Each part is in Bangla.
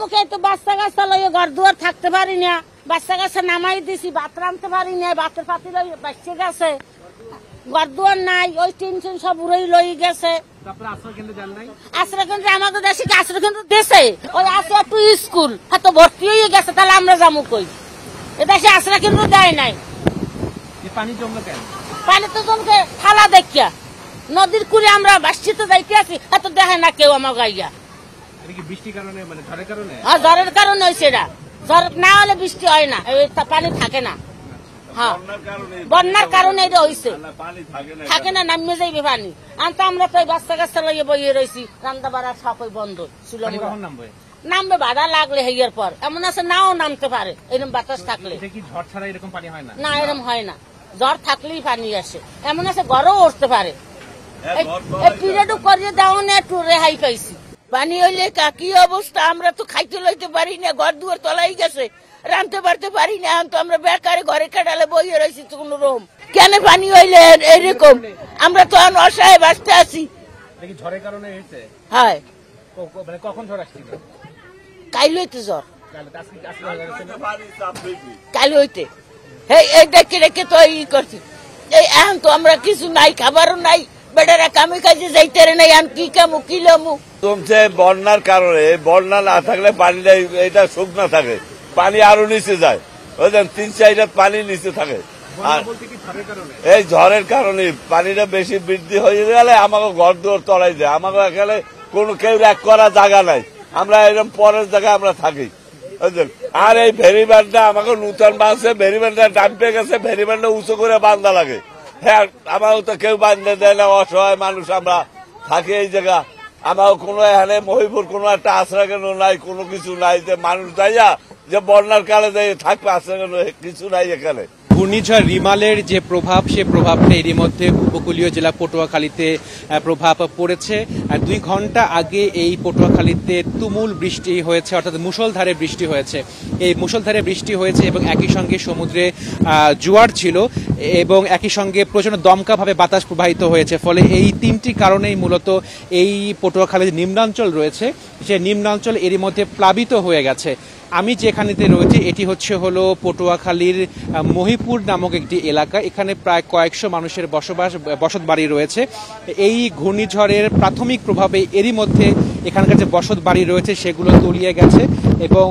মুখে তো বাচ্চা কাচ্চা লইয়ে ঘর দুয়ার থাকতে পারি না, বাচ্চা কাচ্চা নামাই দিছি, ভাত রাঁধতে পারি না, ভাতের পাতি লই বাচ্চা গেছে, ঘর দুয়ার নাই, ওই টেনশন সব উড়েই লই গেছে। আশ্রয় কেন্দ্রে আমাদের দেশে আশ্রয় কেন্দ্র দেশে ওই আছে একটু স্কুল এত ভর্তি হয়ে গেছে, তাহলে আমরা যাবো কই? এ দেশে আশ্রয় কেন্দ্র দেয় নাই। পানি তো জমকে থালা দেখিয়া নদীর কুলে আমরা বাসিত যাইতে আছি, এত দেখে না কেউ আমার গাইয়া। ঝড়ের কারণে হয়েছে, এটা ঝড় না হলে বৃষ্টি হয় না, পানি থাকে না। হ্যাঁ, বন্যার কারণে এটা হয়েছে, থাকে না, নামিয়ে যাইবে পানি। আনতো আমরা তো বাচ্চা কাচ্চা লইয়ে বইয়ে রয়েছি, রান্না বাড়া সবই বন্ধ ছিল। নামবে বাধা লাগলে হইয়ার পর, এমন আছে নাও নামতে পারে এরকম বাতাস থাকলে। না, এরকম হয় না, জ্বর থাকলেই পানি আসে। এমন আছে ঘরও উঠতে পারে। পিরিয়ডও করিয়ে দেওয়া না, একটু রেহাই পাইছি। পানি হইলে কি অবস্থা, আমরা তো খাইতে লইতে পারি না, ঘর দুয়ার তলাই গেছে, রাঁধতে পারতে পারি না। এখন তো আমরা বেকারে ঘরে কাটালে বইয়ে রয়েছি তো কোনো রকম। কেন পানি হইলে এরকম? আমরা তো এখন অসহায় বাঁচতে আছি। হ্যাঁ, কখন ঝড় আসছিল? কাইল হইতে জ্বর, কাইল হইতে এই দেখে রেখে তো ই করছি। এই এখন তো আমরা কিছু নাই, খাবারও নাই, বেটারা কামে কাজে যাইতে নাই, এখন কি কামু কি লমু। কমছে বন্যার কারণে, বন্যা না থাকলে পানিটা এটা শুকনা থাকে, পানি আরো নিচে যায়, বুঝলেন, 3-4 রাত পানি নিচে থাকে। এই ঝড়ের কারণে পানিটা বেশি বৃদ্ধি হয়ে গেলে আমাকে ঘর দুয়ার তলাই যায়, আমাকে এখানে কোনো কেউ এক করা জায়গা নাই, আমরা এরকম পরের জায়গায় আমরা থাকি, বুঝলেন। আর এই ভেরিবানটা আমাকে নূতন বাঁধছে, ভেরিবানটা ডাম্পে গেছে, ভেরিবানটা উঁচু করে বাঁধা লাগে। হ্যাঁ, আমাকে তো কেউ বাঁধতে দেয় না, অসহায় মানুষ আমরা থাকি এই জায়গা। আমার কোনো এখানে মহিপুর কোনো একটা আশ্রয় কেন্দ্র নাই, কোনো কিছু নাই যে মানুষ যাইয়া যে বন্যার কালে যাই থাকবে, আশ্রয় কেন্দ্র কিছু নাই এখানে। ঘূর্ণিঝড় রিমালের যে প্রভাব, সে প্রভাবটা এরই মধ্যে উপকূলীয় জেলা পটুয়াখালীতে প্রভাব পড়েছে। 2 ঘন্টা আগে এই পটুয়াখালীতে তুমুল বৃষ্টি হয়েছে, অর্থাৎ মুষলধারে বৃষ্টি হয়েছে। এই মুষলধারে বৃষ্টি হয়েছে এবং একই সঙ্গে সমুদ্রে জোয়ার ছিল এবং একই সঙ্গে প্রচন্ড দমকাভাবে বাতাস প্রবাহিত হয়েছে। ফলে এই 3টি কারণেই মূলত এই পটুয়াখালীর নিম্নাঞ্চল রয়েছে, সে নিম্নাঞ্চল এরই মধ্যে প্লাবিত হয়ে গেছে। আমি যেখানেতে রয়েছি এটি হলো পটুয়াখালীর মহিপুর নামক একটি এলাকা। এখানে প্রায় কয়েকশো মানুষের বসত বাড়ি রয়েছে। এই ঘূর্ণিঝড়ের প্রাথমিক প্রভাবে এরই মধ্যে এখানকার যে বসত বাড়ি রয়েছে সেগুলো তলিয়ে গেছে এবং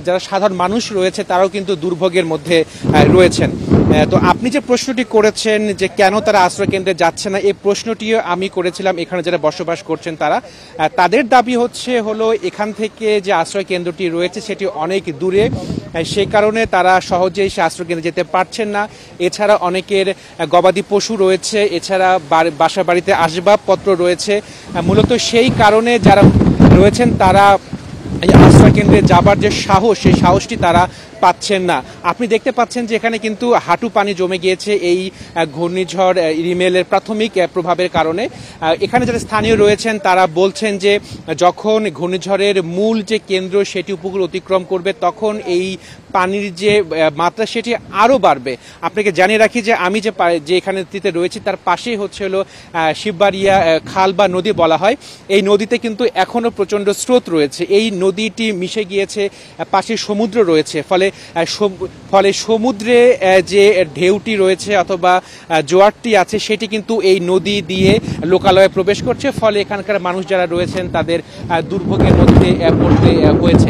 যারা সাধারণ মানুষ রয়েছে তারাও কিন্তু দুর্ভোগের মধ্যে রয়েছেন। তো আপনি যে প্রশ্নটি করেছেন যে কেন তারা আশ্রয় কেন্দ্রে যাচ্ছে না, এই প্রশ্নটিও আমি করেছিলাম এখানে যারা বসবাস করছেন তারা। তাদের দাবি হলো এখান থেকে যে আশ্রয় কেন্দ্রটি রয়েছে সেটি অনেক দূরে, সেই কারণে তারা সহজেই সে আশ্রয় কেন্দ্রে যেতে পারছেন না। এছাড়া অনেকের গবাদি পশু রয়েছে, এছাড়া বাসা বাড়িতে আসবাবপত্র রয়েছে। মূলত সেই কারণে যারা রয়েছেন তারা আশ্রয় কেন্দ্রে যাবার যে সাহস, সেই সাহসটি তারা পাচ্ছেন না। আপনি দেখতে পাচ্ছেন যে এখানে কিন্তু হাঁটু পানি জমে গিয়েছে এই ঘূর্ণিঝড় রিমেলের প্রাথমিক প্রভাবের কারণে। এখানে যারা স্থানীয় রয়েছেন তারা বলছেন যে যখন ঘূর্ণিঝড়ের মূল যে কেন্দ্র সেটি উপকূল অতিক্রম করবে তখন এই পানির যে মাত্রা সেটি আরও বাড়বে। আপনাকে জানিয়ে রাখি যে আমি যে এখানেতে রয়েছি তার পাশেই হলো শিববাড়িয়া খাল বা নদী বলা হয়। এই নদীতে কিন্তু এখনো প্রচন্ড স্রোত রয়েছে, এই নদীটি মিশে গিয়েছে, পাশে সমুদ্র রয়েছে। ফলে সমুদ্রে যে ঢেউটি রয়েছে অথবা জোয়ারটি আছে সেটি কিন্তু এই নদী দিয়ে লোকালয়ে প্রবেশ করছে। ফলে এখানকার মানুষ যারা রয়েছেন তাদের দুর্ভোগের মধ্যে পড়তে হয়েছে।